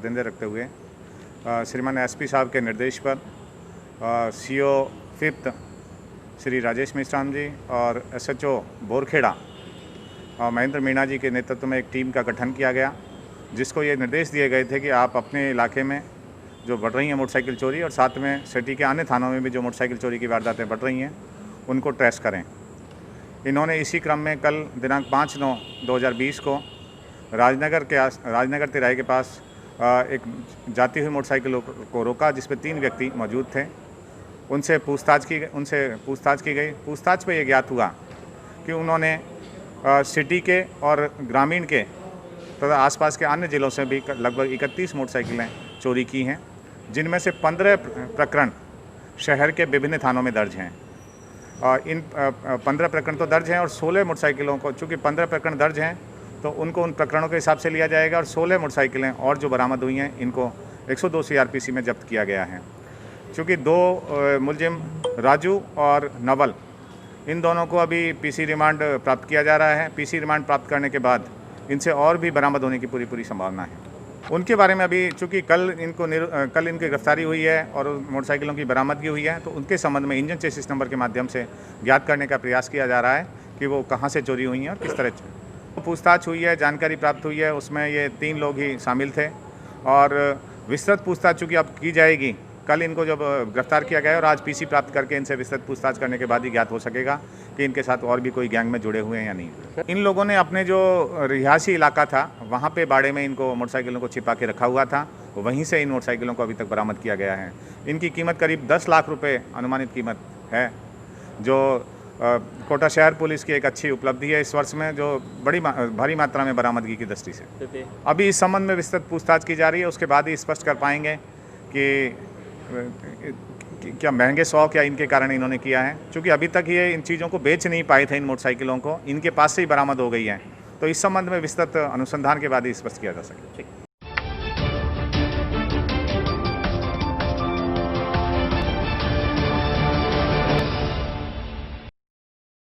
मद्देनजर रखते हुए श्रीमान एसपी साहब के निर्देश पर सीओ 5th श्री राजेश मिश्राम जी और एसएचओ बोरखेड़ा महेंद्र मीणा जी के नेतृत्व में एक टीम का गठन किया गया, जिसको ये निर्देश दिए गए थे कि आप अपने इलाके में जो बढ़ रही हैं मोटरसाइकिल चोरी और साथ में सिटी के अन्य थानों में भी जो मोटरसाइकिल चोरी की वारदातें बढ़ रही हैं उनको ट्रेस करें। इन्होंने इसी क्रम में कल दिनांक 5/9/2020 को राजनगर तिराहे के पास एक जाती हुई मोटरसाइकिल को रोका, जिसमें 3 व्यक्ति मौजूद थे। उनसे पूछताछ की गई। पूछताछ पे ये ज्ञात हुआ कि उन्होंने सिटी के और ग्रामीण के तथा आसपास के अन्य ज़िलों से भी लगभग 31 मोटरसाइकिलें चोरी की हैं, जिनमें से 15 प्रकरण शहर के विभिन्न थानों में दर्ज हैं। इन 15 प्रकरण तो दर्ज हैं और 16 मोटरसाइकिलों को, चूँकि 15 प्रकरण दर्ज हैं तो उनको उन प्रकरणों के हिसाब से लिया जाएगा और 16 मोटरसाइकिलें और जो बरामद हुई हैं इनको 102 CRPC में जब्त किया गया है। चूँकि 2 मुलजिम राजू और नवल, इन दोनों को अभी PC रिमांड प्राप्त किया जा रहा है। PC रिमांड प्राप्त करने के बाद इनसे और भी बरामद होने की पूरी संभावना है। उनके बारे में अभी चूँकि कल इनकी गिरफ्तारी हुई है और मोटरसाइकिलों की बरामदगी हुई है, तो उनके संबंध में इंजन चेसिस नंबर के माध्यम से ज्ञात करने का प्रयास किया जा रहा है कि वो कहाँ से चोरी हुई हैं और किस तरह पूछताछ हुई है, जानकारी प्राप्त हुई है। उसमें ये 3 लोग ही शामिल थे और विस्तृत पूछताछ चूँकि अब की जाएगी। कल इनको जब गिरफ्तार किया गया और आज PC प्राप्त करके इनसे विस्तृत पूछताछ करने के बाद ही ज्ञात हो सकेगा कि इनके साथ और भी कोई गैंग में जुड़े हुए हैं या नहीं। इन लोगों ने अपने जो रिहायशी इलाका था वहाँ पे बाड़े में इनको मोटरसाइकिलों को छिपा के रखा हुआ था, वहीं से इन मोटरसाइकिलों को अभी तक बरामद किया गया है। इनकी कीमत करीब 10 लाख रुपये अनुमानित कीमत है, जो कोटा शहर पुलिस की एक अच्छी उपलब्धि है इस वर्ष में, जो भारी मात्रा में बरामदगी की दृष्टि से। अभी इस संबंध में विस्तृत पूछताछ की जा रही है, उसके बाद ही स्पष्ट कर पाएंगे कि क्या महंगे शौक या इनके कारण इन्होंने किया है। क्योंकि अभी तक ये इन चीज़ों को बेच नहीं पाए थे, इन मोटरसाइकिलों को इनके पास से ही बरामद हो गई हैं, तो इस संबंध में विस्तृत अनुसंधान के बाद ही स्पष्ट किया जा सके।